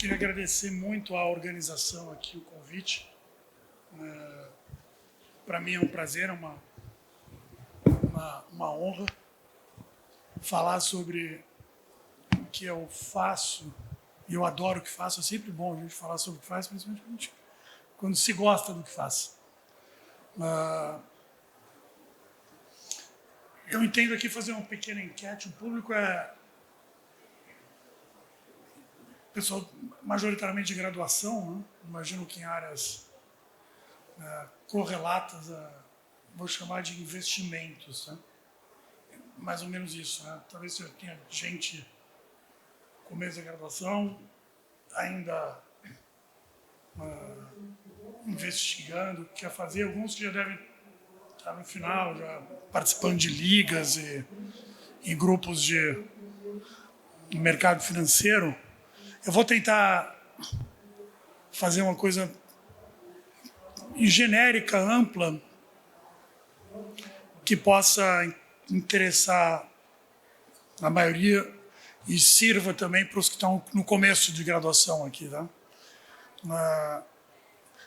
Queria agradecer muito à organização aqui, o convite. Para mim é um prazer, uma honra falar sobre o que eu faço. E eu adoro o que faço, é sempre bom a gente falar sobre o que faz, principalmente quando se gosta do que faz. Eu entendo aqui fazer uma pequena enquete. O público é pessoal majoritariamente de graduação, né? Imagino que em áreas correlatas vou chamar de investimentos, né? Mais ou menos isso, né? Talvez eu tenha gente começo da graduação ainda investigando, quer fazer, alguns que já devem estar no final, já participando de ligas e grupos de mercado financeiro. Eu vou tentar fazer uma coisa genérica, ampla, que possa interessar a maioria e sirva também para os que estão no começo de graduação aqui, tá?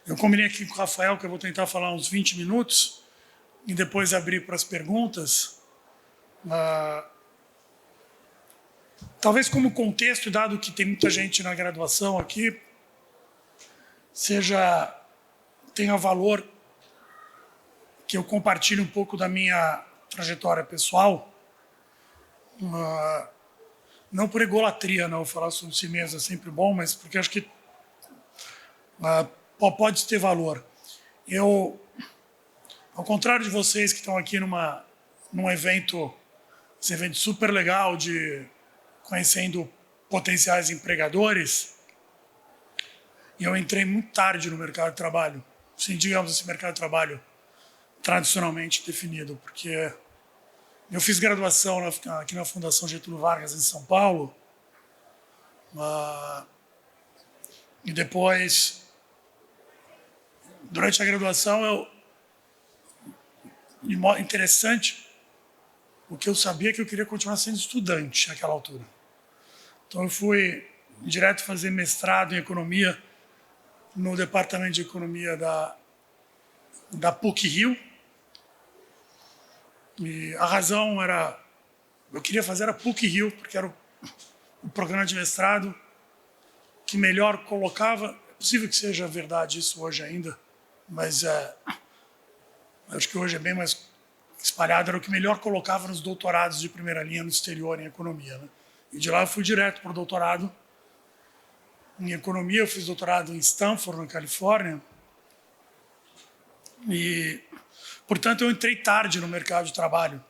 Eu combinei aqui com o Rafael que eu vou tentar falar uns 20 minutos e depois abrir para as perguntas. Talvez como contexto, dado que tem muita gente na graduação aqui, tenha valor que eu compartilhe um pouco da minha trajetória pessoal. Não por egolatria, não, falar sobre si mesmo é sempre bom, mas porque acho que pode ter valor. Eu, ao contrário de vocês que estão aqui num evento, esse evento super legal de conhecendo potenciais empregadores, eu entrei muito tarde no mercado de trabalho, assim, digamos esse mercado de trabalho tradicionalmente definido, porque eu fiz graduação aqui na Fundação Getúlio Vargas, em São Paulo, e depois, durante a graduação, interessante, porque eu sabia que eu queria continuar sendo estudante naquela altura. Então eu fui direto fazer mestrado em economia no departamento de economia da PUC-Rio. E a razão eu queria fazer a PUC-Rio, porque era o programa de mestrado que melhor colocava, é possível que seja verdade isso hoje ainda, mas acho que hoje é bem mais espalhado, era o que melhor colocava nos doutorados de primeira linha no exterior em economia, né? E de lá eu fui direto para o doutorado em economia. Eu fiz doutorado em Stanford, na Califórnia, e, portanto, eu entrei tarde no mercado de trabalho.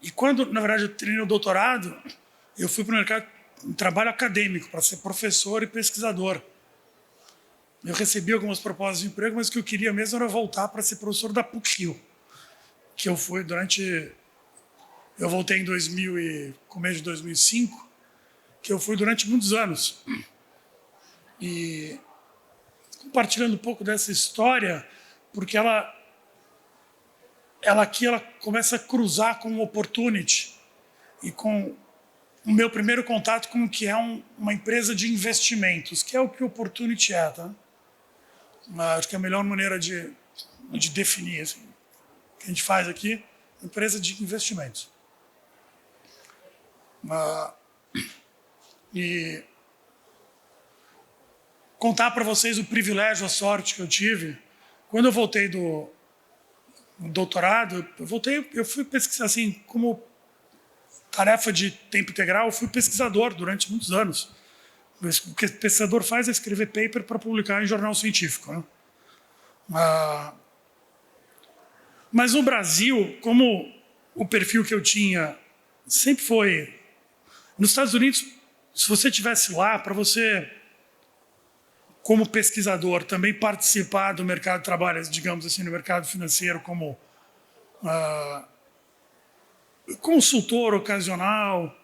E quando, na verdade, eu terminei o doutorado, eu fui para o mercado de trabalho acadêmico, para ser professor e pesquisador. Eu recebi algumas propostas de emprego, mas o que eu queria mesmo era voltar para ser professor da PUC-Rio, que eu fui durante... Eu voltei em começo de 2005, que eu fui durante muitos anos. E compartilhando um pouco dessa história, porque ela começa a cruzar com o Opportunity e com o meu primeiro contato com o que é uma empresa de investimentos, que é o que o Opportunity é, tá? Acho que é a melhor maneira de definir assim, o que a gente faz aqui, empresa de investimentos. E contar para vocês o privilégio, a sorte que eu tive. Quando eu voltei do doutorado, eu fui pesquisar, assim, como tarefa de tempo integral, eu fui pesquisador durante muitos anos. O que o pesquisador faz é escrever paper para publicar em jornal científico, né? Mas no Brasil, como o perfil que eu tinha sempre foi... Nos Estados Unidos, se você estivesse lá, para você, como pesquisador, também participar do mercado de trabalho, digamos assim, no mercado financeiro, como consultor ocasional,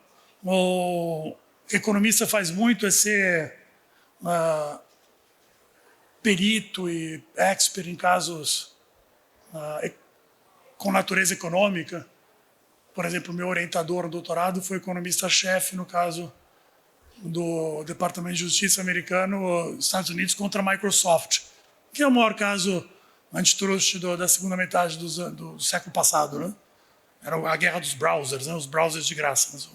ou economista faz muito, é ser perito e expert em casos com natureza econômica. Por exemplo, meu orientador no doutorado foi economista-chefe no caso do Departamento de Justiça americano, Estados Unidos contra a Microsoft, que é o maior caso antitrust da segunda metade do século passado, né? Era a guerra dos browsers, né? Os browsers de graça.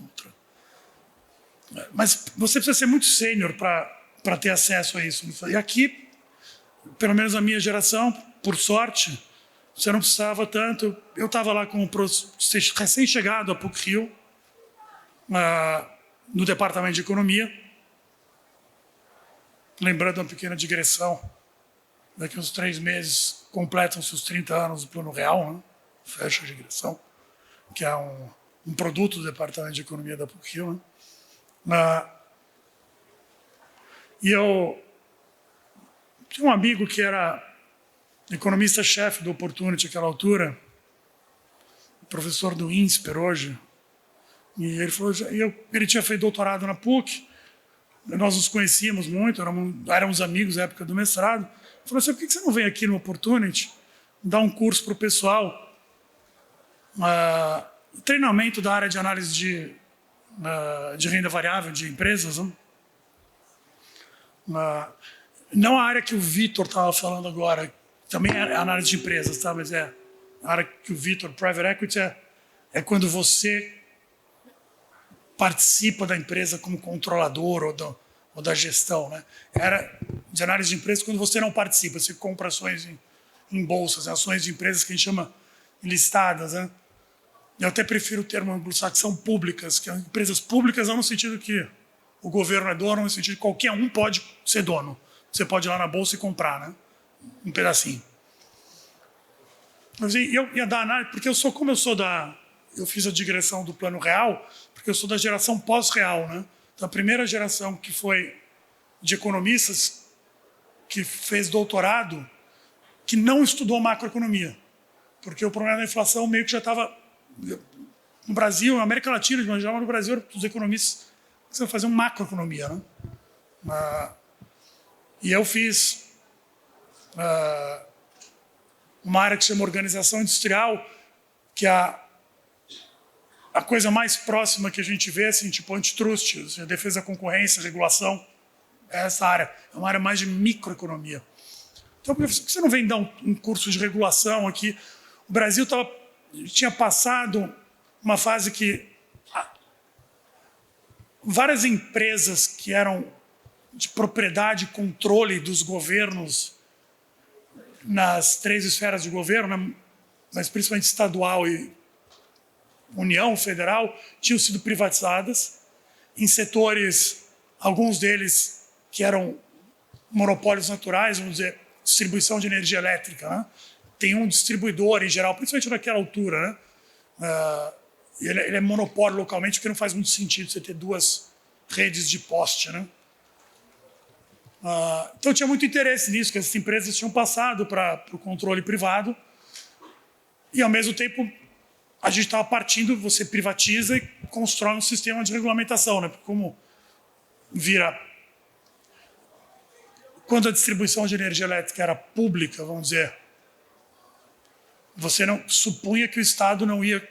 Mas você precisa ser muito sênior para ter acesso a isso. E aqui, pelo menos a minha geração, por sorte, você não precisava tanto. Eu estava lá como recém-chegado a PUC-Rio, no departamento de economia, lembrando uma pequena digressão, daqui uns 3 meses completam-se os 30 anos do Plano Real, né? Fecha a digressão, que é um produto do departamento de economia da PUC-Rio, né? E eu tinha um amigo que era economista-chefe do Opportunity naquela altura, professor do INSPER hoje, e ele falou, ele tinha feito doutorado na PUC, nós nos conhecíamos muito, éramos amigos na época do mestrado. Ele falou assim, por que você não vem aqui no Opportunity dar um curso para o pessoal, treinamento da área de análise de renda variável de empresas, né? Não a área que o Vitor estava falando agora, também é análise de empresas, tá? Mas a área que o Vitor, Private Equity, é quando você participa da empresa como controlador ou da gestão, né? Era de análise de empresas quando você não participa, você compra ações em bolsas, ações de empresas que a gente chama listadas, né? Eu até prefiro o termo anglo-saxão públicas, que são empresas públicas não no sentido que o governo é dono, no sentido que qualquer um pode ser dono. Você pode ir lá na bolsa e comprar, né? Um pedacinho. Mas eu ia dar análise, porque eu fiz a digressão do Plano Real, porque eu sou da geração pós-real, né? Então, a primeira geração que foi de economistas que fez doutorado, que não estudou macroeconomia, porque o problema da inflação meio que já estava no Brasil, na América Latina, mas já no Brasil, os economistas precisam fazer uma macroeconomia, né? E eu fiz uma área que se chama organização industrial, que a coisa mais próxima que a gente vê, assim, tipo antitrust, assim, defesa da concorrência, regulação, é essa área. É uma área mais de microeconomia. Então, por que você não vem dar um curso de regulação aqui? O Brasil tinha passado uma fase que várias empresas que eram de propriedade e controle dos governos nas 3 esferas de governo, mas principalmente estadual e União Federal, tinham sido privatizadas em setores, alguns deles que eram monopólios naturais, vamos dizer, distribuição de energia elétrica, né? Tem um distribuidor em geral, principalmente naquela altura, né? Ele é monopólio localmente, porque não faz muito sentido você ter 2 redes de poste, né? Então tinha muito interesse nisso, que essas empresas tinham passado para o controle privado e, ao mesmo tempo, a gente estava partindo, você privatiza e constrói um sistema de regulamentação, né? Porque como quando a distribuição de energia elétrica era pública, vamos dizer, você não supunha que o Estado não ia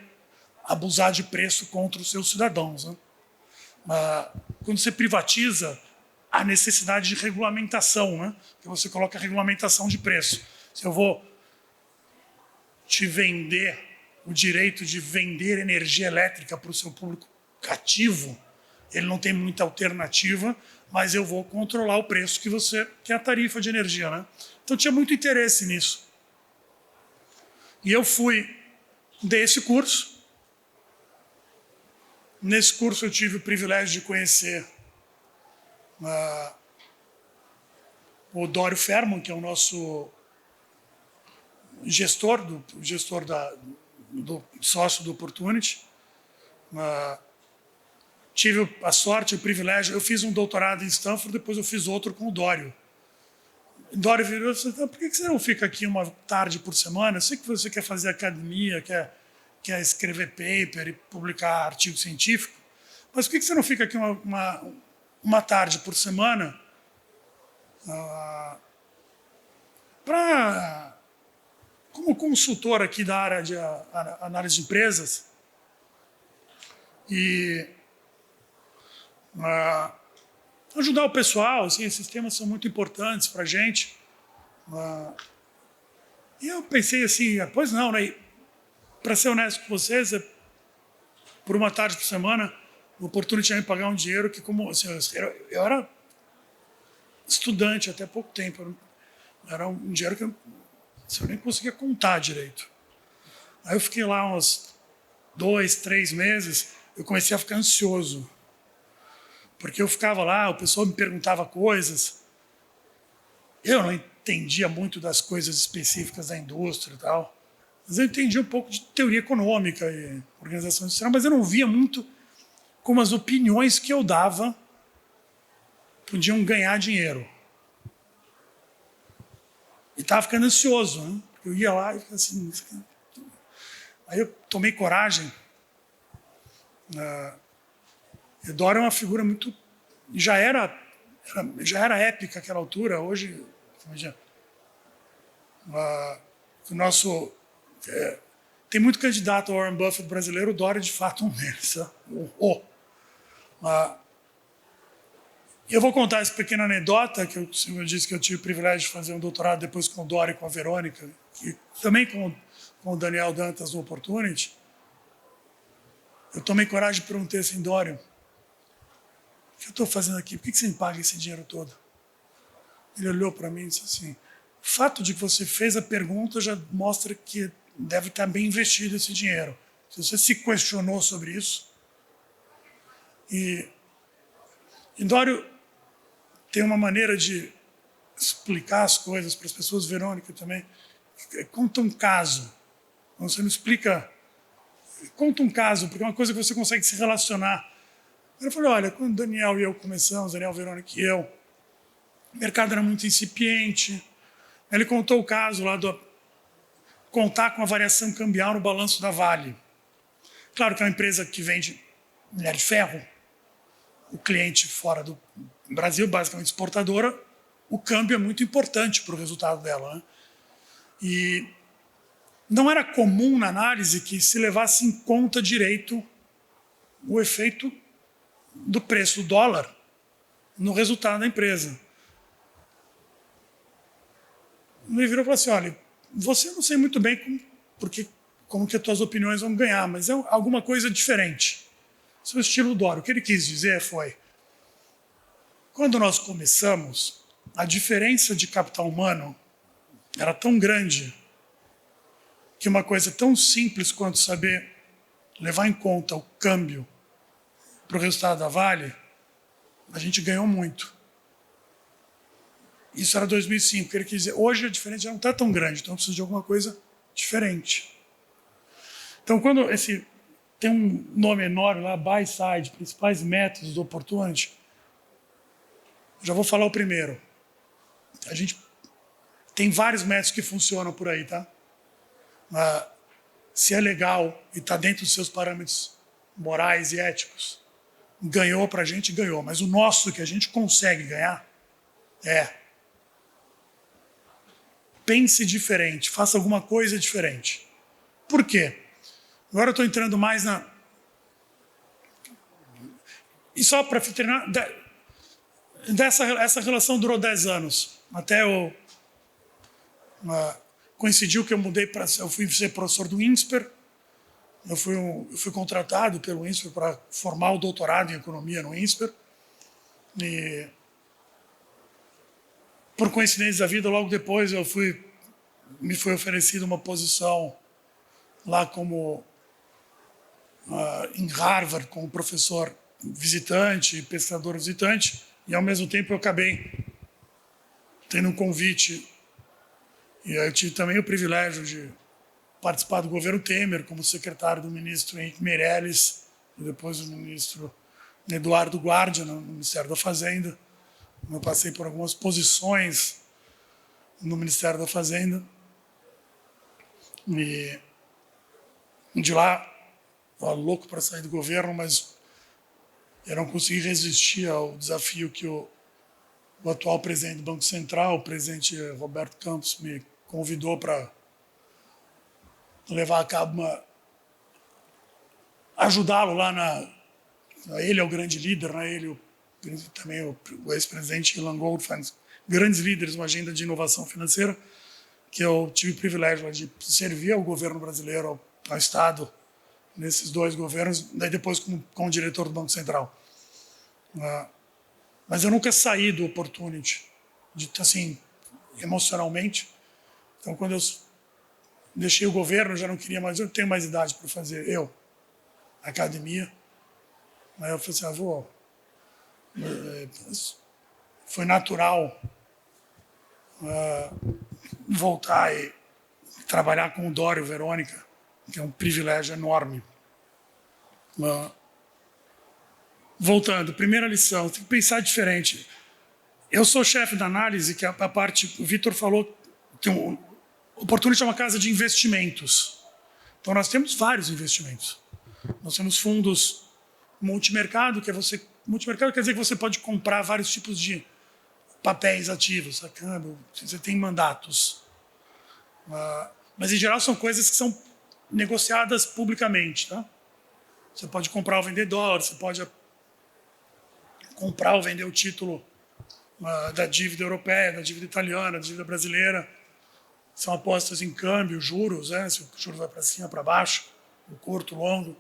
abusar de preço contra os seus cidadãos, né? Quando você privatiza, há necessidade de regulamentação, né? Que você coloca a regulamentação de preço. Se eu vou te vender o direito de vender energia elétrica para o seu público cativo, ele não tem muita alternativa, mas eu vou controlar o preço que é a tarifa de energia, né? Então tinha muito interesse nisso. E eu dei esse curso. Nesse curso eu tive o privilégio de conhecer o Dório Ferman, que é o nosso gestor, do sócio do Opportunity. Tive a sorte, o privilégio, eu fiz um doutorado em Stanford, depois eu fiz outro com o Dório. Dório virou e disse, por que você não fica aqui uma tarde por semana? Eu sei que você quer fazer academia, quer escrever paper e publicar artigo científico, mas por que você não fica aqui uma tarde por semana como consultor aqui da área de análise de empresas? E ajudar o pessoal, assim, esses temas são muito importantes para a gente. E eu pensei assim, pois não, né? Para ser honesto com vocês, por uma tarde por semana, o Opportunity ia me pagar um dinheiro que, como assim, eu era estudante até pouco tempo, era um dinheiro que eu nem conseguia contar direito. Aí eu fiquei lá uns 2, 3 meses, eu comecei a ficar ansioso. Porque eu ficava lá, o pessoal me perguntava coisas, eu não entendia muito das coisas específicas da indústria e tal, mas eu entendia um pouco de teoria econômica e organização industrial, mas eu não via muito como as opiniões que eu dava podiam ganhar dinheiro. E estava ficando ansioso, né? Eu ia lá e ficava assim. Aí eu tomei coragem. Dória é uma figura muito. Já era épica àquela altura. Hoje, o nosso. Tem muito candidato ao Warren Buffett brasileiro, o Dória de fato um deles. Eu vou contar essa pequena anedota, que eu disse que eu tive o privilégio de fazer um doutorado depois com o Dória e com a Verônica, e também com o Daniel Dantas no Opportunity. Eu tomei coragem e perguntei assim, Dória, o que eu estou fazendo aqui? Por que você me paga esse dinheiro todo? Ele olhou para mim e disse assim, o fato de que você fez a pergunta já mostra que deve estar bem investido esse dinheiro. Se você se questionou sobre isso. E Dório tem uma maneira de explicar as coisas para as pessoas, Verônica também. Conta um caso. Quando você me explica, conta um caso, porque é uma coisa que você consegue se relacionar. Eu falei, olha, quando o Daniel e eu começamos, Daniel, Verônica e eu, o mercado era muito incipiente. Ele contou o caso lá do contar com a variação cambial no balanço da Vale. Claro que é uma empresa que vende minério de ferro, o cliente fora do Brasil, basicamente exportadora, o câmbio é muito importante para o resultado dela. Né? E não era comum na análise que se levasse em conta direito o efeito do preço do dólar no resultado da empresa. Ele virou e falou assim, olha, você não sei muito bem como que as tuas opiniões vão ganhar, mas é alguma coisa diferente. Seu estilo Dória. O que ele quis dizer foi, quando nós começamos, a diferença de capital humano era tão grande que uma coisa tão simples quanto saber levar em conta o câmbio para o resultado da Vale, a gente ganhou muito. Isso era 2005. Ele quis dizer, hoje a diferença já não está tão grande, então precisa de alguma coisa diferente. Então, quando tem um nome enorme lá, buy side, principais métodos do Opportunity, já vou falar o primeiro. A gente tem vários métodos que funcionam por aí, tá? Se é legal e está dentro dos seus parâmetros morais e éticos, ganhou para a gente, ganhou. Mas o nosso que a gente consegue ganhar pense diferente, faça alguma coisa diferente. Por quê? Agora eu estou entrando mais na... E só para terminar, essa relação durou 10 anos. Até coincidiu que eu eu fui ser professor do INSPER. Eu fui contratado pelo INSPER para formar o doutorado em economia no INSPER. E, por coincidência da vida, logo depois me foi oferecida uma posição lá em Harvard, como professor visitante, pesquisador visitante, e ao mesmo tempo eu acabei tendo um convite. E eu tive também o privilégio de participar do governo Temer, como secretário do ministro Henrique Meirelles, e depois do ministro Eduardo Guardia, no Ministério da Fazenda. Eu passei por algumas posições no Ministério da Fazenda. E de lá, estava louco para sair do governo, mas eu não consegui resistir ao desafio que o atual presidente do Banco Central, o presidente Roberto Campos, me convidou para levar a cabo ajudá-lo lá ele é o grande líder, né? Ele, também o ex-presidente Ilan Goldfein, grandes líderes de uma agenda de inovação financeira, que eu tive o privilégio de servir ao governo brasileiro, ao Estado, nesses dois governos, daí depois como diretor do Banco Central. Mas eu nunca saí do Opportunity, assim, emocionalmente. Então, quando eu deixei o governo, eu já não queria mais, eu não tenho mais idade para fazer, academia. Aí eu falei assim, foi natural voltar e trabalhar com o Dório e Verônica, que é um privilégio enorme. Voltando, primeira lição, tem que pensar diferente. Eu sou chefe da análise, que a parte, o Vitor falou, que o Opportunity é uma casa de investimentos. Então nós temos vários investimentos. Nós temos fundos multimercado, multimercado quer dizer que você pode comprar vários tipos de papéis ativos, sacando, você tem mandatos. Mas em geral são coisas que são negociadas publicamente, tá? Você pode comprar ou vender dólar, você pode comprar ou vender o título da dívida europeia, da dívida italiana, da dívida brasileira. São apostas em câmbio, juros, né? Se o juro vai para cima, para baixo, o curto, o longo.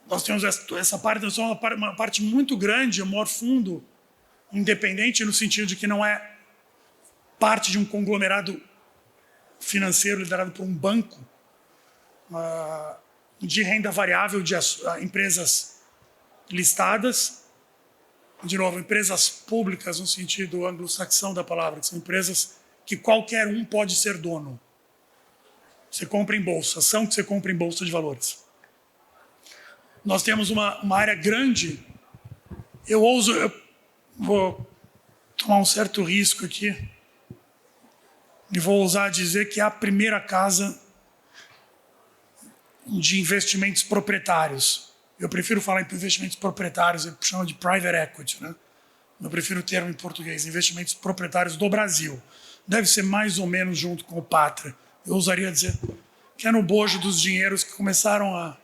Nós temos essa parte, nós somos uma parte muito grande, o maior fundo independente, no sentido de que não é parte de um conglomerado financeiro liderado por um banco, de renda variável de empresas listadas, de novo, empresas públicas no sentido anglo-saxão da palavra, que são empresas que qualquer um pode ser dono. Você compra em bolsa, ação que você compra em bolsa de valores. Nós temos uma área grande, eu vou tomar um certo risco aqui, e vou ousar dizer que é a primeira casa de investimentos proprietários. Eu prefiro falar em investimentos proprietários, eu chamo de private equity, né? Eu prefiro o termo em português, investimentos proprietários do Brasil. Deve ser mais ou menos junto com o Pátria. Eu ousaria dizer que é no bojo dos dinheiros que começaram a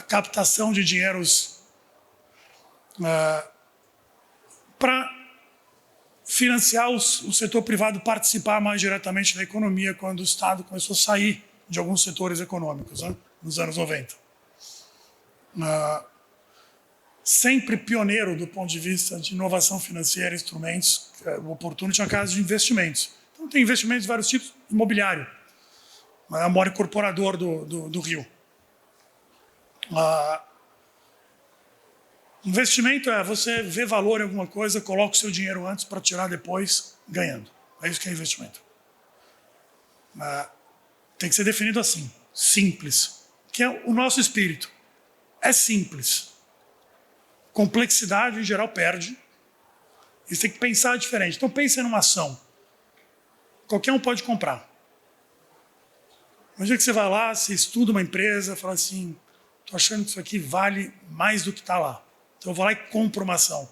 captação de dinheiros para financiar o setor privado participar mais diretamente da economia quando o Estado começou a sair de alguns setores econômicos, né, nos anos 90. Sempre pioneiro do ponto de vista de inovação financeira, instrumentos, o Opportunity é uma casa de investimentos. Então tem investimentos de vários tipos, imobiliário, é o maior incorporador do Rio. Investimento é você ver valor em alguma coisa, coloca o seu dinheiro antes para tirar depois, ganhando. É isso que é investimento. Tem que ser definido assim, simples, que é o nosso espírito. É simples. Complexidade, em geral, perde. E você tem que pensar diferente. Então, pense numa ação. Qualquer um pode comprar. Imagina que você vai lá, você estuda uma empresa, fala assim, estou achando que isso aqui vale mais do que está lá. Então eu vou lá e compro uma ação.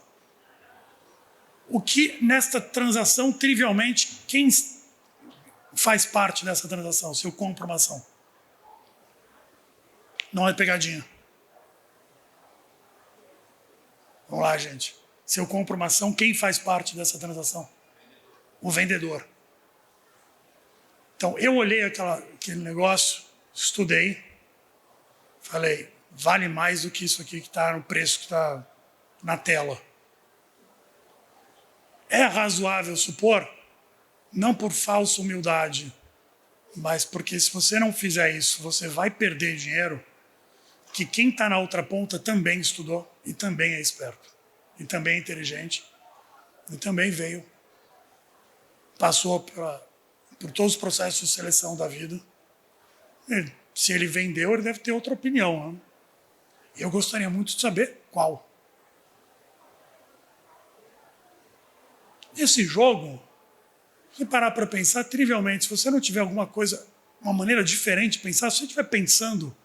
O que nesta transação, trivialmente, quem faz parte dessa transação, se eu compro uma ação? Não é pegadinha. Vamos lá, gente. Se eu compro uma ação, quem faz parte dessa transação? O vendedor. Então, eu olhei aquele negócio, estudei, falei, vale mais do que isso aqui que está no preço que está na tela. É razoável supor, não por falsa humildade, mas porque se você não fizer isso, você vai perder dinheiro, que quem está na outra ponta também estudou e também é esperto, e também é inteligente, e também passou por todos os processos de seleção da vida. E, se ele vendeu, ele deve ter outra opinião, né? Eu gostaria muito de saber qual. Esse jogo, se parar para pensar, trivialmente, se você não tiver alguma coisa, uma maneira diferente de pensar, se você estiver pensando,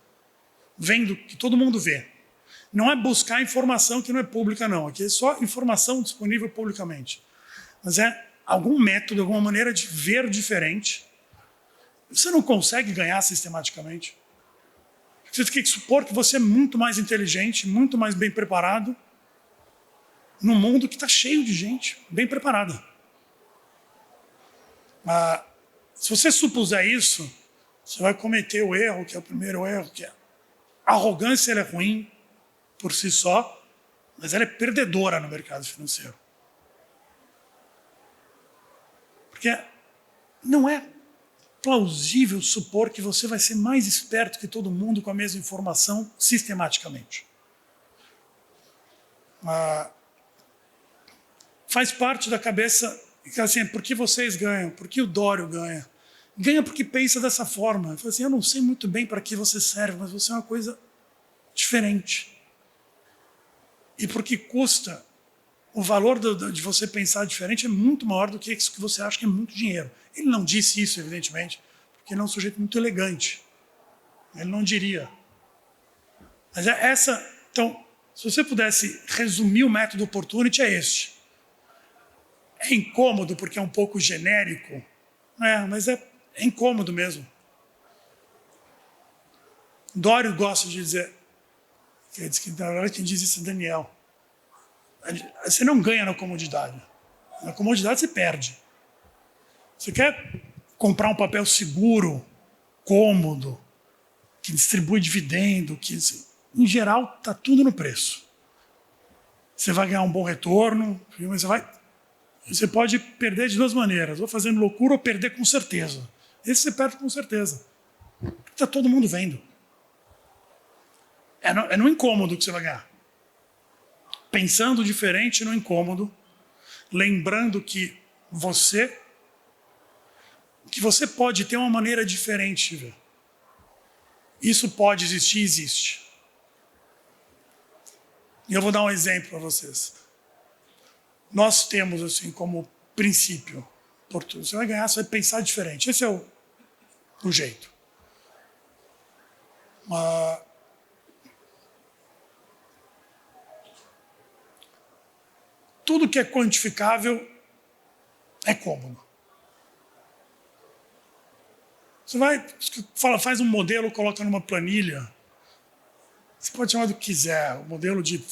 vendo que todo mundo vê, não é buscar informação que não é pública, não. Aqui é só informação disponível publicamente. Mas é algum método, alguma maneira de ver diferente. Você não consegue ganhar sistematicamente. Você tem que supor que você é muito mais inteligente, muito mais bem preparado, num mundo que está cheio de gente bem preparada. Se você supuser isso, você vai cometer o erro, que é o primeiro erro, que é a arrogância. Ela é ruim por si só, mas ela é perdedora no mercado financeiro. Porque não é plausível supor que você vai ser mais esperto que todo mundo com a mesma informação sistematicamente. Faz parte da cabeça, assim, por que vocês ganham? Por que o Dório ganha? Ganha porque pensa dessa forma. Fala assim, eu não sei muito bem para que você serve, mas você é uma coisa diferente. E porque custa, o valor de você pensar diferente é muito maior do que isso que você acha que é muito dinheiro. Ele não disse isso, evidentemente, porque ele é um sujeito muito elegante. Ele não diria. Mas é essa... Então, se você pudesse resumir o método Opportunity, é este. É incômodo porque é um pouco genérico, mas é incômodo mesmo. Dório gosta de dizer, na verdade quem diz isso é Daniel, você não ganha na comodidade. Na comodidade você perde. Você quer comprar um papel seguro, cômodo, que distribui dividendo, que em geral está tudo no preço. Você vai ganhar um bom retorno, mas você pode perder de duas maneiras, ou fazendo loucura ou perder com certeza. Esse você perde com certeza. Está todo mundo vendo. É no incômodo que você vai ganhar. Pensando diferente no incômodo, lembrando que você pode ter uma maneira diferente de ver. Isso pode existir, existe. E eu vou dar um exemplo para vocês. Nós temos, assim, como princípio, você vai ganhar, você vai pensar diferente. Esse é o jeito. Tudo que é quantificável é cômodo. Você faz um modelo, coloca numa planilha. Você pode chamar do que quiser. O modelo de...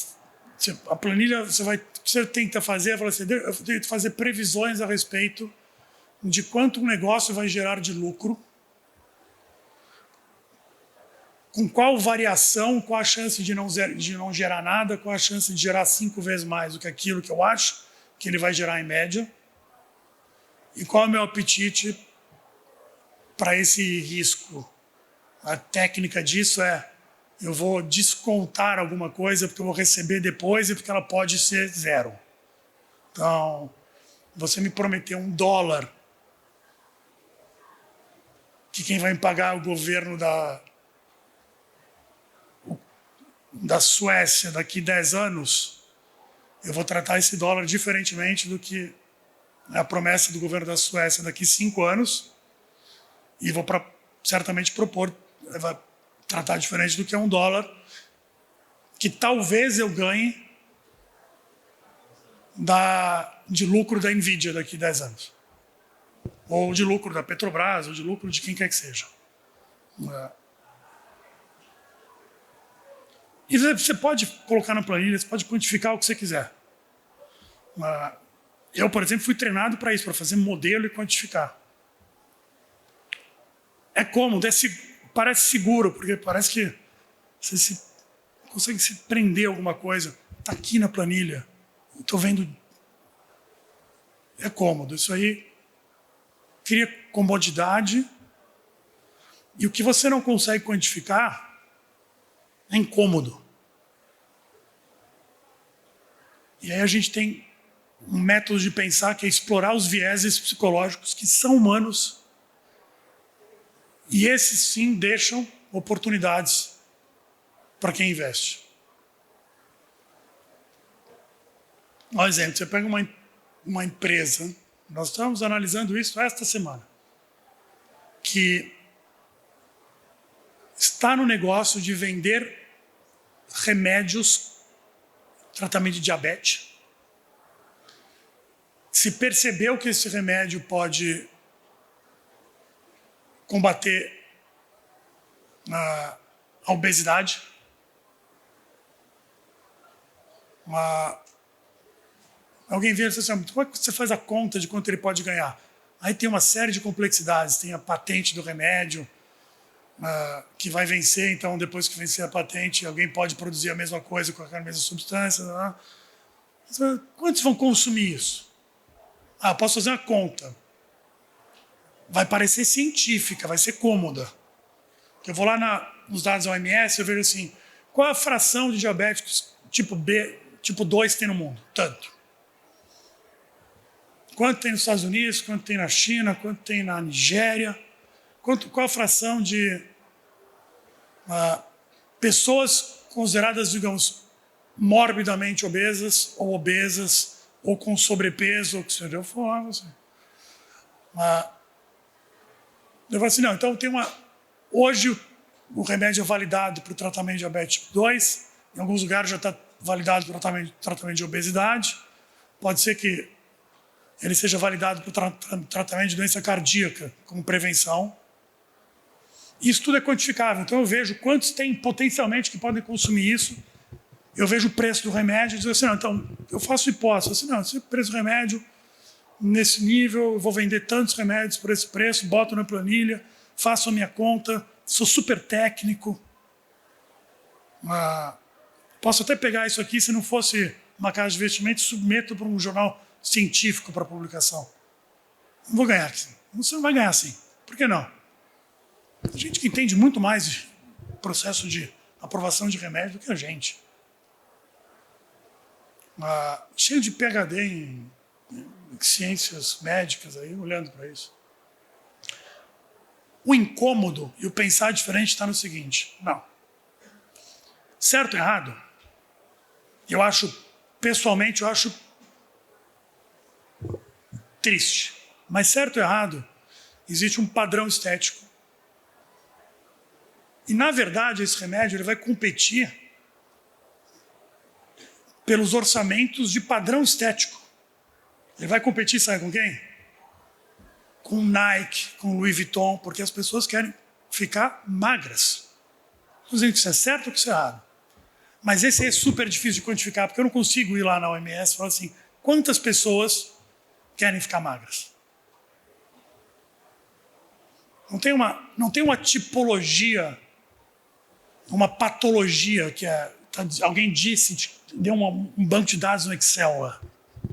A planilha, você tenta fazer, eu tento fazer previsões a respeito de quanto um negócio vai gerar de lucro, com qual variação, qual a chance de não gerar nada, qual a chance de gerar 5 vezes mais do que aquilo que eu acho que ele vai gerar em média, e qual é o meu apetite para esse risco. A técnica disso é, eu vou descontar alguma coisa porque eu vou receber depois e porque ela pode ser zero. Então, você me prometeu $1, que quem vai me pagar é o governo da Suécia daqui 10 anos, eu vou tratar esse dólar diferentemente do que a promessa do governo da Suécia daqui 5 anos, e vou certamente propor, vai tratar diferente do que $1, que talvez eu ganhe de lucro da Nvidia daqui 10 anos. Ou de lucro da Petrobras, ou de lucro de quem quer que seja. E você pode colocar na planilha, você pode quantificar o que você quiser. Eu, por exemplo, fui treinado para isso, para fazer modelo e quantificar. É cômodo, parece seguro, porque parece que você consegue se prender a alguma coisa. Está aqui na planilha. Estou vendo. É cômodo. Isso aí cria comodidade. E o que você não consegue quantificar é incômodo. E aí a gente tem um método de pensar que é explorar os vieses psicológicos que são humanos, e esses sim deixam oportunidades para quem investe. Por exemplo, você pega uma empresa, nós estamos analisando isso esta semana, que está no negócio de vender remédios, tratamento de diabetes. Se percebeu que esse remédio pode combater a obesidade. Alguém vê e diz assim, como é que você faz a conta de quanto ele pode ganhar? Aí tem uma série de complexidades, tem a patente do remédio, que vai vencer, então depois que vencer a patente, alguém pode produzir a mesma coisa com a mesma substância. Quantos vão consumir isso? Posso fazer uma conta. Vai parecer científica, vai ser cômoda. Eu vou lá nos dados da OMS, eu vejo assim, qual a fração de diabéticos tipo B, tipo 2 tem no mundo? Tanto. Quanto tem nos Estados Unidos, quanto tem na China, quanto tem na Nigéria, qual a fração de pessoas consideradas, digamos, morbidamente obesas ou com sobrepeso, ou que seja, eu falo assim. Eu falo assim, não, então hoje o remédio é validado para o tratamento de diabetes tipo 2, em alguns lugares já está validado para o tratamento de obesidade, pode ser que ele seja validado para o tratamento de doença cardíaca como prevenção. Isso tudo é quantificável, então eu vejo quantos tem potencialmente que podem consumir isso, eu vejo o preço do remédio e digo assim, não, então eu faço hipótese, assim, não, se o preço do remédio nesse nível, eu vou vender tantos remédios por esse preço, boto na planilha, faço a minha conta, sou super técnico. Posso até pegar isso aqui, se não fosse uma casa de investimento, submeto para um jornal científico para publicação. Não vou ganhar assim. Você não vai ganhar assim. Por que não? A gente que entende muito mais de processo de aprovação de remédio do que a gente. Cheio de PhD em ciências médicas aí, olhando para isso. O incômodo e o pensar diferente está no seguinte, não. Certo ou errado? Pessoalmente, eu acho triste. Mas certo ou errado, existe um padrão estético. E, na verdade, esse remédio ele vai competir pelos orçamentos de padrão estético. Ele vai competir, sabe com quem? Com Nike, com Louis Vuitton, porque as pessoas querem ficar magras. Não estou dizendo que isso é certo ou que isso é errado. Mas esse é super difícil de quantificar, porque eu não consigo ir lá na OMS e falar assim, quantas pessoas querem ficar magras? Não tem uma tipologia, uma patologia que alguém disse, deu um banco de dados no Excel lá.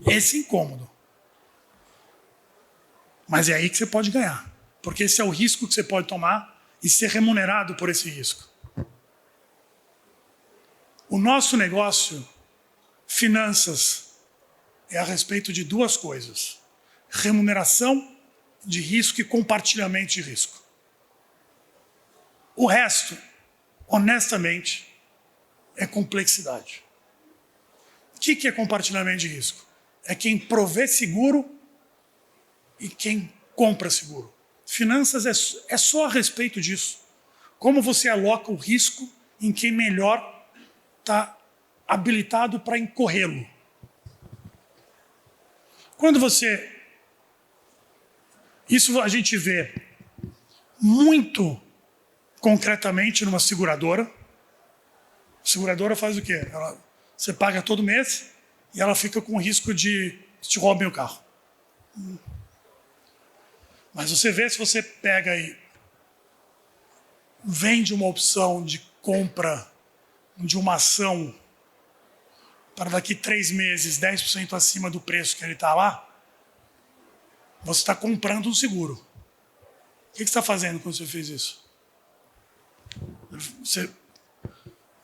Esse é incômodo. Mas é aí que você pode ganhar. Porque esse é o risco que você pode tomar e ser remunerado por esse risco. O nosso negócio, finanças, é a respeito de duas coisas. Remuneração de risco e compartilhamento de risco. O resto, honestamente, é complexidade. O que é compartilhamento de risco? É quem provê seguro e quem compra seguro. Finanças é só a respeito disso. Como você aloca o risco em quem melhor está habilitado para incorrê-lo. Quando isso a gente vê muito concretamente numa seguradora. A seguradora faz o quê? Você paga todo mês e ela fica com o risco de te roubem o carro. Mas você vê, se você pega e vende uma opção de compra de uma ação para daqui 3 meses 10% acima do preço que ele está lá, você está comprando um seguro. O que você está fazendo quando você fez isso?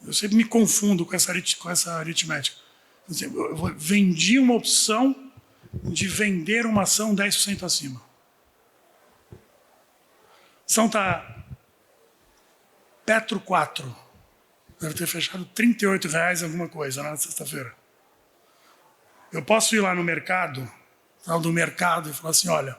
Eu sempre me confundo com essa aritmética. Eu vendi uma opção de vender uma ação 10% acima. A ação está Petro 4. Deve ter fechado R$38 alguma coisa na sexta-feira. Eu posso ir lá no mercado, do mercado, e falar assim, olha,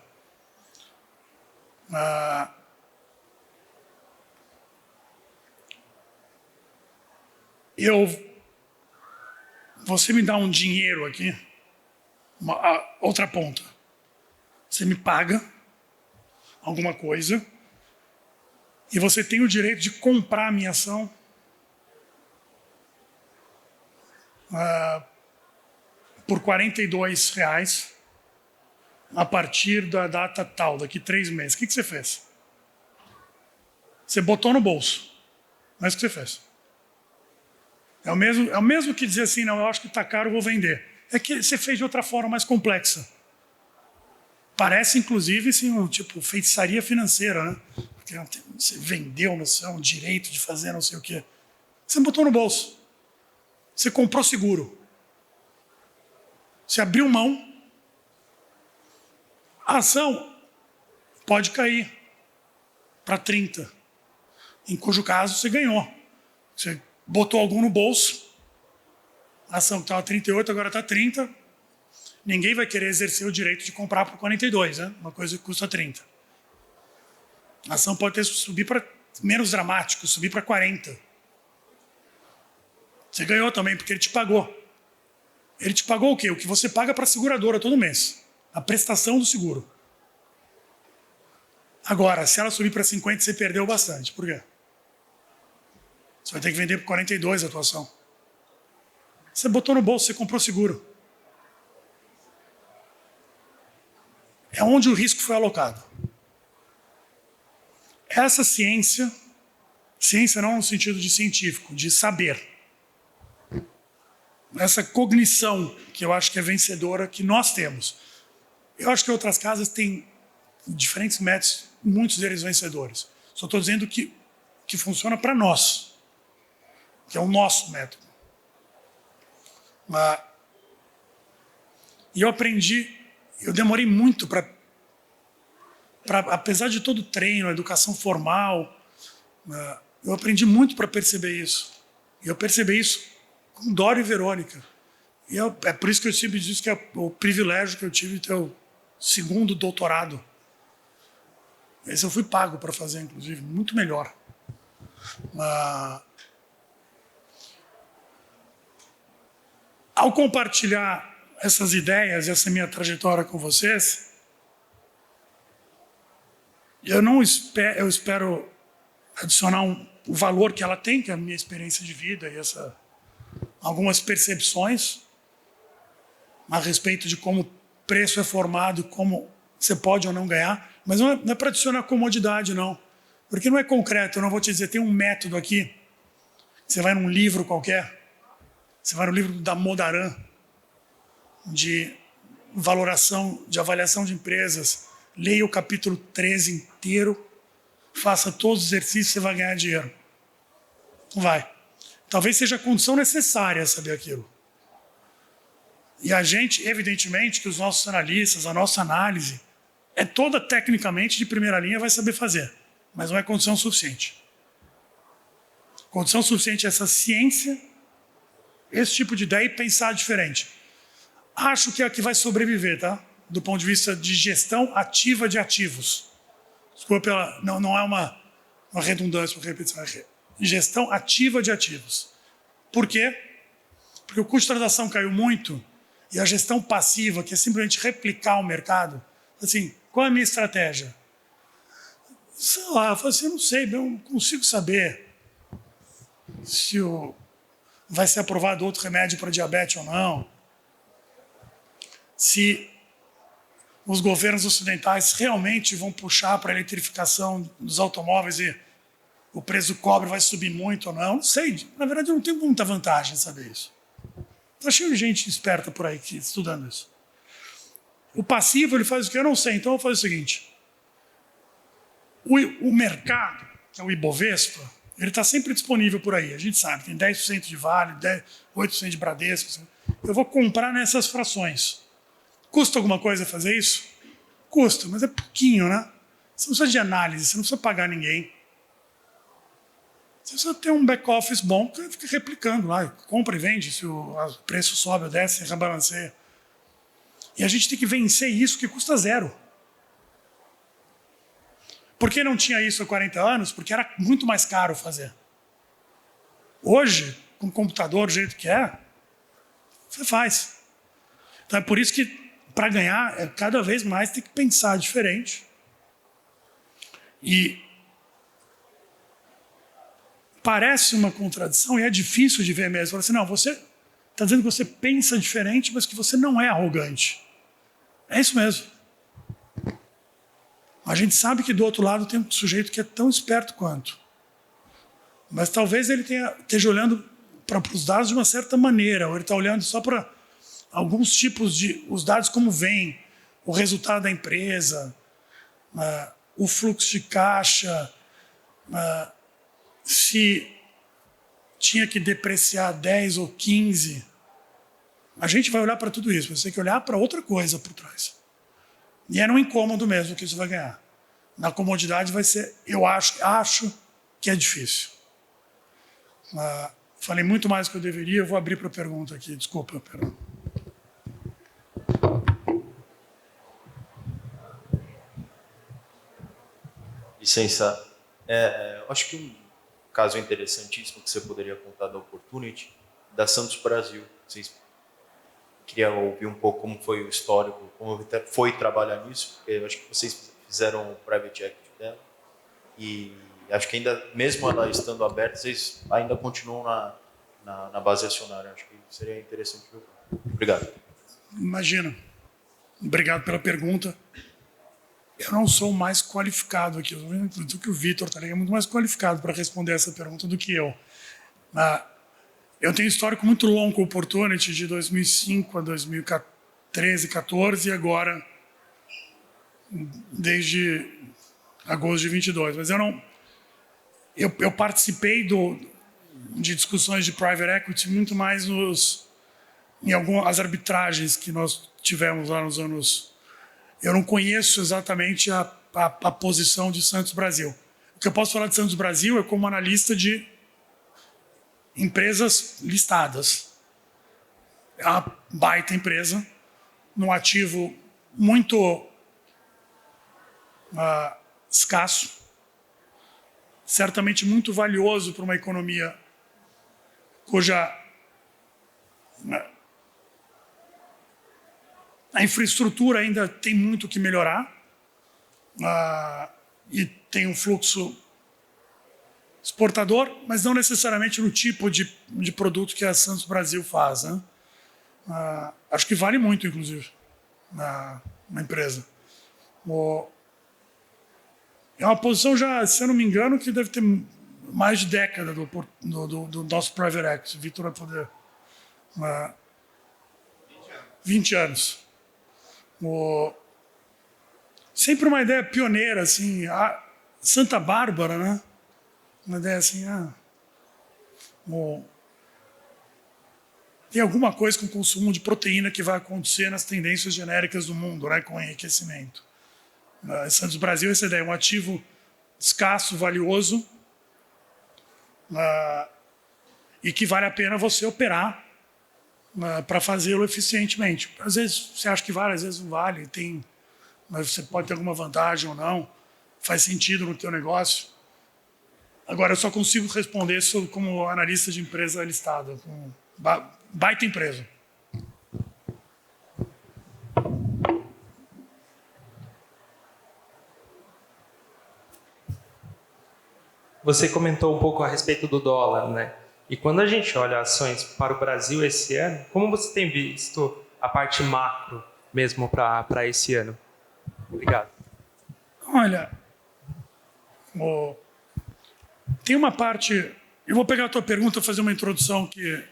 você me dá um dinheiro aqui, outra ponta. Você me paga alguma coisa e você tem o direito de comprar a minha ação por R$ 42 a partir da data tal, daqui 3 meses. O que você fez? Você botou no bolso. Mas o que você fez? É o mesmo que dizer assim, não, eu acho que está caro, eu vou vender. É que você fez de outra forma mais complexa. Parece, inclusive, assim, tipo feitiçaria financeira, né? Porque você vendeu, não sei, um direito de fazer não sei o quê. Você botou no bolso. Você comprou seguro. Você abriu mão. A ação pode cair para 30, em cujo caso você ganhou. Você botou algum no bolso, a ação que estava 38, agora está 30. Ninguém vai querer exercer o direito de comprar por 42, né? Uma coisa que custa 30. A ação pode ter subir para menos dramático, subir para 40. Você ganhou também, porque ele te pagou. Ele te pagou o quê? O que você paga para a seguradora todo mês. A prestação do seguro. Agora, se ela subir para 50, você perdeu bastante. Por quê? Você vai ter que vender por 42 a tua ação. Você botou no bolso, você comprou seguro. É onde o risco foi alocado. Essa ciência não no sentido de científico, de saber. Essa cognição que eu acho que é vencedora, que nós temos. Eu acho que outras casas têm diferentes métodos, muitos deles vencedores. Só estou dizendo que funciona para nós, que é o nosso método. E eu aprendi, eu demorei muito para, apesar de todo o treino, a educação formal, eu aprendi muito para perceber isso. E eu percebi isso com Dora e Verônica. E é por isso que eu sempre disse que é o privilégio que eu tive de ter o 2º doutorado. Esse eu fui pago para fazer, inclusive, muito melhor. Ao compartilhar essas ideias, essa minha trajetória com vocês, eu espero adicionar o valor que ela tem, que é a minha experiência de vida e algumas percepções a respeito de como o preço é formado, como você pode ou não ganhar, mas não é para adicionar comodidade, não. Porque não é concreto, eu não vou te dizer, tem um método aqui, você vai num livro qualquer, você vai no livro da Modaran, de valoração, de avaliação de empresas, leia o capítulo 13 inteiro, faça todos os exercícios, você vai ganhar dinheiro. Não vai. Talvez seja a condição necessária saber aquilo. E a gente, evidentemente, que os nossos analistas, a nossa análise, é toda tecnicamente de primeira linha, vai saber fazer. Mas não é condição suficiente. Condição suficiente é essa ciência, esse tipo de ideia e pensar diferente. Acho que é a que vai sobreviver, tá? Do ponto de vista de gestão ativa de ativos. Desculpa, não é uma redundância, uma repetição. Gestão ativa de ativos. Por quê? Porque o custo de transação caiu muito e a gestão passiva, que é simplesmente replicar o mercado, assim, qual é a minha estratégia? Sei lá, eu falo assim, eu não sei, eu não consigo saber se vai ser aprovado outro remédio para diabetes ou não, se os governos ocidentais realmente vão puxar para a eletrificação dos automóveis e o preço do cobre vai subir muito ou não. Não sei, na verdade eu não tenho muita vantagem em saber isso. Está cheio de gente esperta por aí estudando isso. O passivo ele faz o que eu não sei, então eu vou fazer o seguinte. O mercado, que é o Ibovespa, ele está sempre disponível por aí, a gente sabe, tem 10% de Vale, 8% de Bradesco. Eu vou comprar nessas frações. Custa alguma coisa fazer isso? Custa, mas é pouquinho, né? Você não precisa de análise, você não precisa pagar ninguém. Você precisa ter um back-office bom que fica replicando lá, compra e vende, se o preço sobe ou desce, rebalanceia. E a gente tem que vencer isso que custa zero. Por que não tinha isso há 40 anos? Porque era muito mais caro fazer. Hoje, com o computador do jeito que é, você faz. Então é por isso que, para ganhar, cada vez mais tem que pensar diferente. E parece uma contradição e é difícil de ver mesmo. Fala assim, não, você Está dizendo que você pensa diferente, mas que você não é arrogante. É isso mesmo. A gente sabe que do outro lado tem um sujeito que é tão esperto quanto. Mas talvez ele esteja olhando para os dados de uma certa maneira, ou ele está olhando só para alguns tipos de... os dados como vêm, o resultado da empresa, o fluxo de caixa, se tinha que depreciar 10 ou 15. A gente vai olhar para tudo isso, mas tem que olhar para outra coisa por trás. E é no incômodo mesmo que isso vai ganhar. Na comodidade vai ser, eu acho que é difícil. Falei muito mais do que eu deveria, eu vou abrir para pergunta aqui, desculpa. Perdão. Licença, acho que um caso interessantíssimo que você poderia contar da Opportunity, da Santos Brasil. Vocês queriam ouvir um pouco como foi o histórico, como foi trabalhar nisso, porque eu acho que vocês fizeram o private equity dela e acho que ainda, mesmo ela estando aberta, vocês ainda continuam na base acionária. Acho que seria interessante ver. Obrigado. Imagina. Obrigado pela pergunta. Eu não sou mais qualificado aqui. Eu estou que o Vitor é muito mais qualificado para responder essa pergunta do que eu. Eu tenho um histórico muito longo com o Opportunity, de 2005 a 2013, 2014, e agora desde agosto de 22. Mas eu participei de discussões de private equity muito mais em algumas arbitragens que nós tivemos lá nos anos... Eu não conheço exatamente a posição de Santos Brasil. O que eu posso falar de Santos Brasil é como analista de empresas listadas. É uma baita empresa, num ativo muito escasso, certamente muito valioso para uma economia cuja a infraestrutura ainda tem muito que melhorar e tem um fluxo exportador, mas não necessariamente no tipo de produto que a Santos Brasil faz. Né? Acho que vale muito, inclusive, na empresa. É uma posição já, se eu não me engano, que deve ter mais de década do nosso private equity. Vitor vai poder... 20 anos. Sempre uma ideia pioneira, assim, Santa Bárbara, né? Uma ideia assim, tem alguma coisa com o consumo de proteína que vai acontecer nas tendências genéricas do mundo, né? Com enriquecimento. Santos Brasil, essa ideia, um ativo escasso, valioso, e que vale a pena você operar para fazê-lo eficientemente. Às vezes você acha que vale, às vezes não vale, mas você pode ter alguma vantagem ou não, faz sentido no teu negócio. Agora, eu só consigo responder isso como analista de empresa listada, com baita empresa. Você comentou um pouco a respeito do dólar, né? E quando a gente olha ações para o Brasil esse ano, como você tem visto a parte macro mesmo para esse ano? Obrigado. Olha, tem uma parte... Eu vou pegar a tua pergunta e fazer uma introdução que...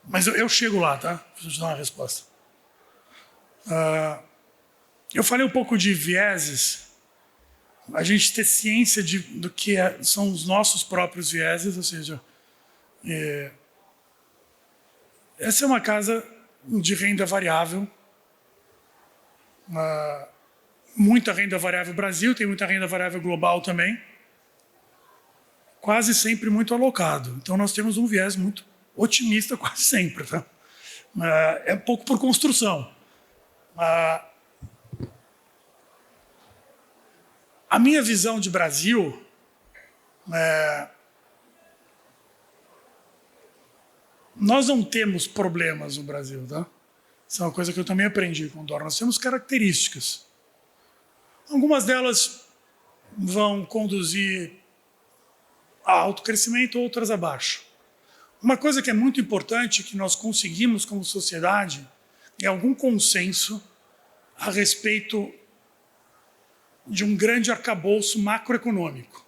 Mas eu chego lá, tá? Vou te dar uma resposta. Eu falei um pouco de vieses. A gente ter ciência do que são os nossos próprios vieses, ou seja... Essa é uma casa de renda variável. Muita renda variável Brasil, tem muita renda variável global também. Quase sempre muito alocado. Então nós temos um viés muito otimista quase sempre. Tá? É um pouco por construção. A minha visão de Brasil nós não temos problemas no Brasil, tá? Isso é uma coisa que eu também aprendi com o dólar. Nós temos características. Algumas delas vão conduzir a alto crescimento, outras a baixo. Uma coisa que é muito importante que nós conseguimos como sociedade é algum consenso a respeito de um grande arcabouço macroeconômico.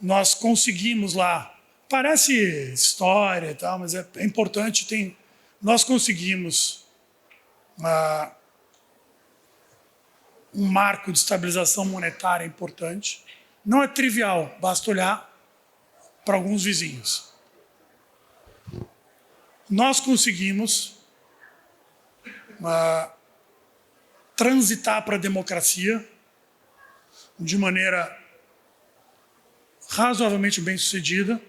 Nós conseguimos lá, parece história e tal, mas é importante, nós conseguimos um marco de estabilização monetária importante. Não é trivial, basta olhar para alguns vizinhos. Nós conseguimos transitar para a democracia de maneira razoavelmente bem-sucedida.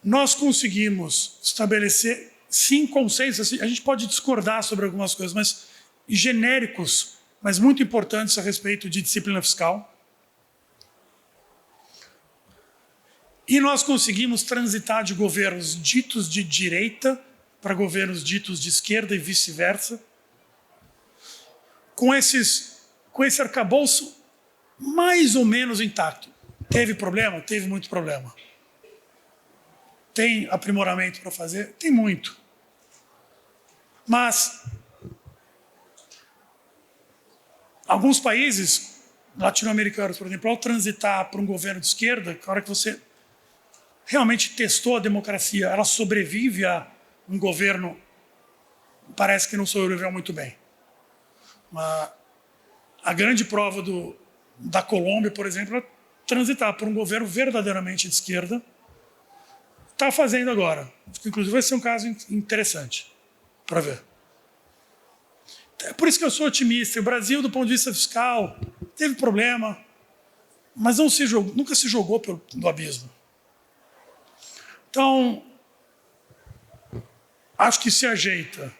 Nós conseguimos estabelecer, sim, consensos. A gente pode discordar sobre algumas coisas, mas genéricos, mas muito importantes a respeito de disciplina fiscal. E nós conseguimos transitar de governos ditos de direita para governos ditos de esquerda e vice-versa, com esse arcabouço mais ou menos intacto. Teve problema? Teve muito problema. Tem aprimoramento para fazer? Tem muito. Mas alguns países latino-americanos, por exemplo, ao transitar para um governo de esquerda, na hora que você realmente testou a democracia, ela sobrevive a um governo, parece que não sobreviveu muito bem. A grande prova da Colômbia, por exemplo, é transitar por um governo verdadeiramente de esquerda. Está fazendo agora. Inclusive vai ser um caso interessante para ver. É por isso que eu sou otimista. O Brasil, do ponto de vista fiscal, teve problema, mas nunca se jogou no abismo. Então, acho que se ajeita.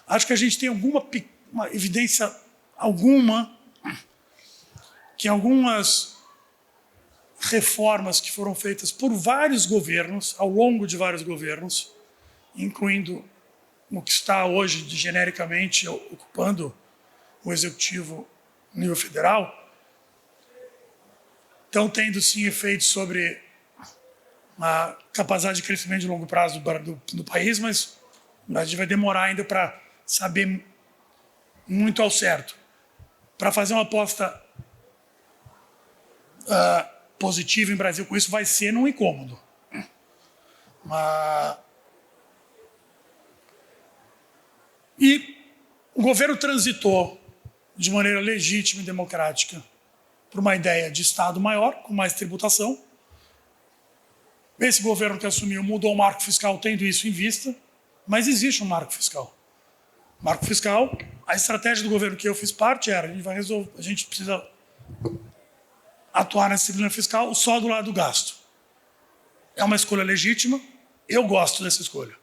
Acho que a gente tem uma evidência que algumas reformas que foram feitas por vários governos, ao longo de vários governos, incluindo o que está hoje genericamente ocupando o executivo no nível federal, estão tendo sim efeitos sobre a capacidade de crescimento de longo prazo do país, mas a gente vai demorar ainda para saber muito ao certo. Para fazer uma aposta positiva em Brasil com isso vai ser num incômodo. E o governo transitou de maneira legítima e democrática para uma ideia de Estado maior, com mais tributação. Esse governo que assumiu mudou o marco fiscal tendo isso em vista, mas existe um marco fiscal. Marco fiscal, a estratégia do governo que eu fiz parte era: a gente precisa atuar na disciplina fiscal só do lado do gasto. É uma escolha legítima, eu gosto dessa escolha.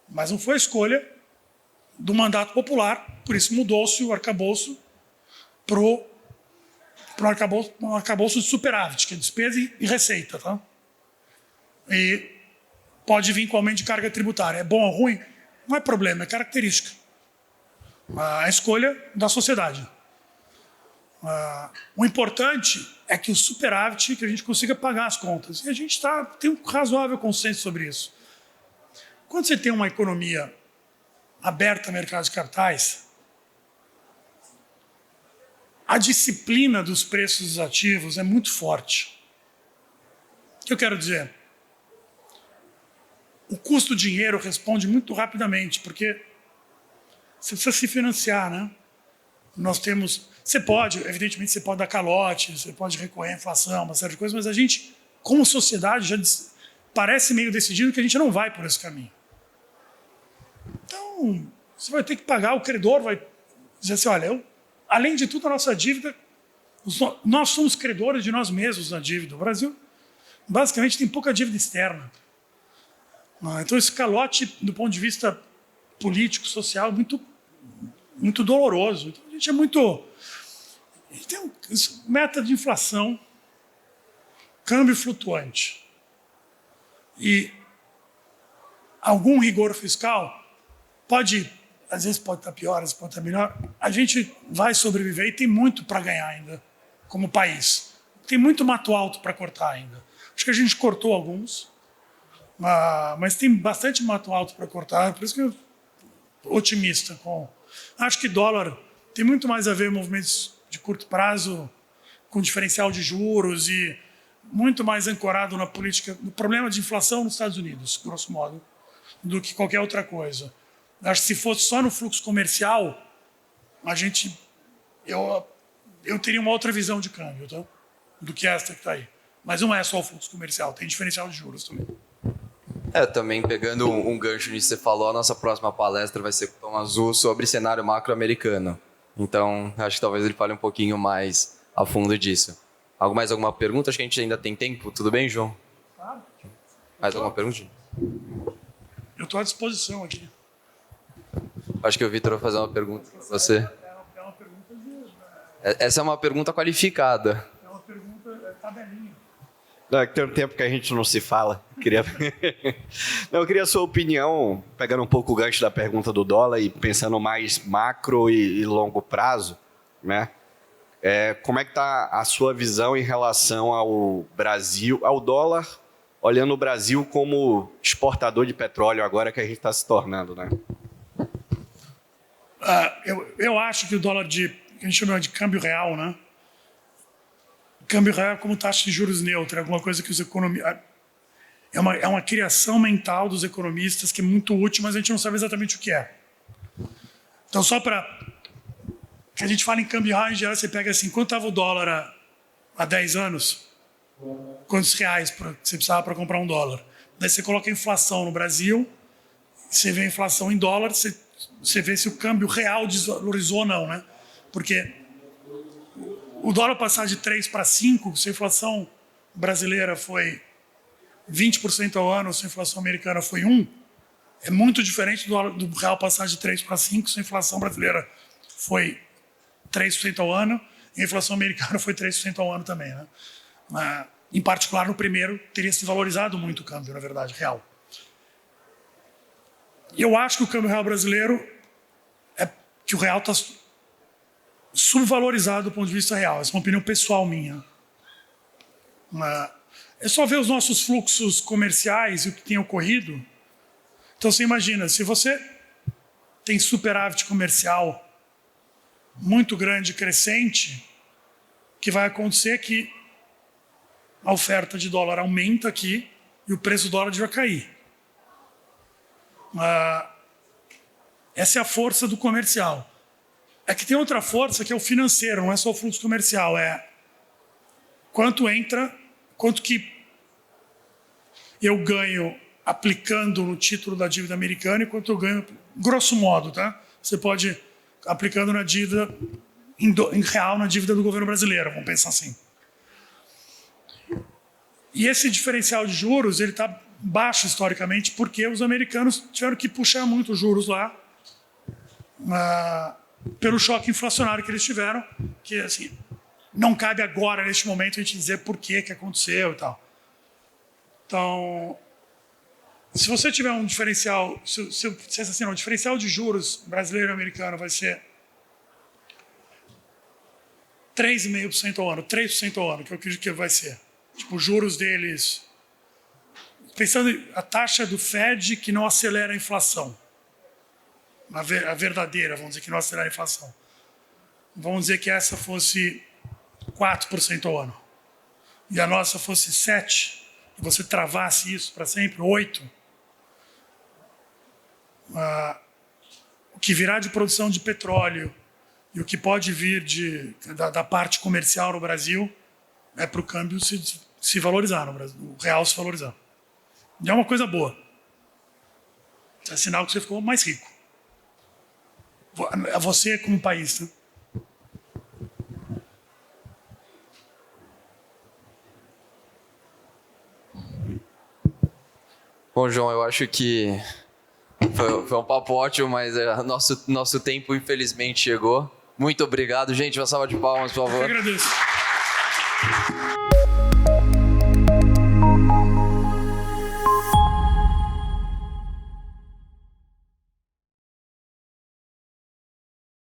Mas não foi a escolha do mandato popular, por isso mudou-se o arcabouço para um arcabouço de superávit, que é despesa e receita. Tá? E pode vir com aumento de carga tributária. É bom ou ruim? Não é problema, é característica. A escolha da sociedade. O importante é que o superávit, que a gente consiga pagar as contas. E a gente tem um razoável consenso sobre isso. Quando você tem uma economia aberta a mercado de capitais, a disciplina dos preços dos ativos é muito forte. O que eu quero dizer? O custo do dinheiro responde muito rapidamente, porque você precisa se financiar, né? Evidentemente, você pode dar calote, você pode recorrer à inflação, uma série de coisas, mas a gente, como sociedade, já parece meio decidido que a gente não vai por esse caminho. Então, você vai ter que pagar, o credor vai dizer assim: olha, além de tudo, a nossa dívida, nós somos credores de nós mesmos na dívida. O Brasil, basicamente, tem pouca dívida externa. Então, esse calote, do ponto de vista político, social, é muito doloroso. Então, a gente tem meta de inflação, câmbio flutuante e algum rigor fiscal. Às vezes pode estar pior, às vezes pode estar melhor. A gente vai sobreviver e tem muito para ganhar ainda como país. Tem muito mato alto para cortar ainda. Acho que a gente cortou alguns. Mas tem bastante mato alto para cortar, por isso que eu tô otimista. Acho que dólar tem muito mais a ver com movimentos de curto prazo, com diferencial de juros e muito mais ancorado na política, no problema de inflação nos Estados Unidos, grosso modo, do que qualquer outra coisa. Acho que se fosse só no fluxo comercial, eu teria uma outra visão de câmbio, tá? Do que esta que está aí. Mas não é só o fluxo comercial, tem diferencial de juros também. Também pegando um gancho nisso que você falou, a nossa próxima palestra vai ser com o Tom Azul sobre cenário macro-americano. Então, acho que talvez ele fale um pouquinho mais a fundo disso. Mais alguma pergunta? Acho que a gente ainda tem tempo. Tudo bem, João? Claro. Mais alguma pergunta? Eu estou à disposição aqui. Acho que o Vitor vai fazer uma pergunta para você. É uma pergunta Essa é uma pergunta qualificada. É uma pergunta tabelinha. Não, tem um tempo que a gente não se fala. Eu queria a sua opinião, pegando um pouco o gancho da pergunta do dólar e pensando mais macro e longo prazo, né? Como é que está a sua visão em relação ao Brasil, ao dólar, olhando o Brasil como exportador de petróleo agora que a gente está se tornando, né? Eu acho que o dólar que a gente chama de câmbio real, né? Câmbio real é como taxa de juros neutra, alguma coisa que os economistas... É uma criação mental dos economistas que é muito útil, mas a gente não sabe exatamente o que é. Então, só para... que a gente fala em câmbio real, em geral, você pega assim, quanto estava o dólar há 10 anos? Quantos reais você precisava para comprar um dólar? Daí você coloca a inflação no Brasil, você vê a inflação em dólar, você vê se o câmbio real desvalorizou ou não, né? Porque o dólar passar de 3 para 5, se a inflação brasileira foi 20% ao ano, se a inflação americana foi 1%, é muito diferente do real passar de 3 para 5, se a inflação brasileira foi 3% ao ano e a inflação americana foi 3% ao ano também, né? Em particular, no primeiro, teria se valorizado muito o câmbio, na verdade, real. E eu acho que o câmbio real brasileiro que o real está subvalorizado do ponto de vista real. Essa é uma opinião pessoal minha. É só ver os nossos fluxos comerciais e o que tem ocorrido. Então, você imagina, se você tem superávit comercial muito grande, crescente, o que vai acontecer é que a oferta de dólar aumenta aqui e o preço do dólar vai cair. Essa é a força do comercial. É que tem outra força que é o financeiro, não é só o fluxo comercial, é quanto entra, quanto que eu ganho aplicando no título da dívida americana e quanto eu ganho, grosso modo, tá? Você pode aplicando na dívida em real, na dívida do governo brasileiro, vamos pensar assim. E esse diferencial de juros, ele está baixo historicamente porque os americanos tiveram que puxar muito os juros lá pelo choque inflacionário que eles tiveram, que assim, não cabe agora, neste momento, a gente dizer por que aconteceu e tal. Então, se você tiver um diferencial, o diferencial de juros brasileiro e americano vai ser 3,5% ao ano, 3% ao ano, que eu acredito que vai ser. Tipo, os juros deles... Pensando a taxa do Fed que não acelera a inflação. A verdadeira, vamos dizer, que não acelera a inflação. Vamos dizer que essa fosse 4% ao ano. E a nossa fosse 7%. E você travasse isso para sempre, 8%. O que virá de produção de petróleo e o que pode vir da parte comercial no Brasil é para o câmbio se valorizar no Brasil, o real se valorizar. E é uma coisa boa. É sinal que você ficou mais rico. Você como país, né? Bom, João, eu acho que foi um papo ótimo, mas nosso tempo infelizmente chegou. Muito obrigado, gente. Uma salva de palmas, por favor. Eu agradeço.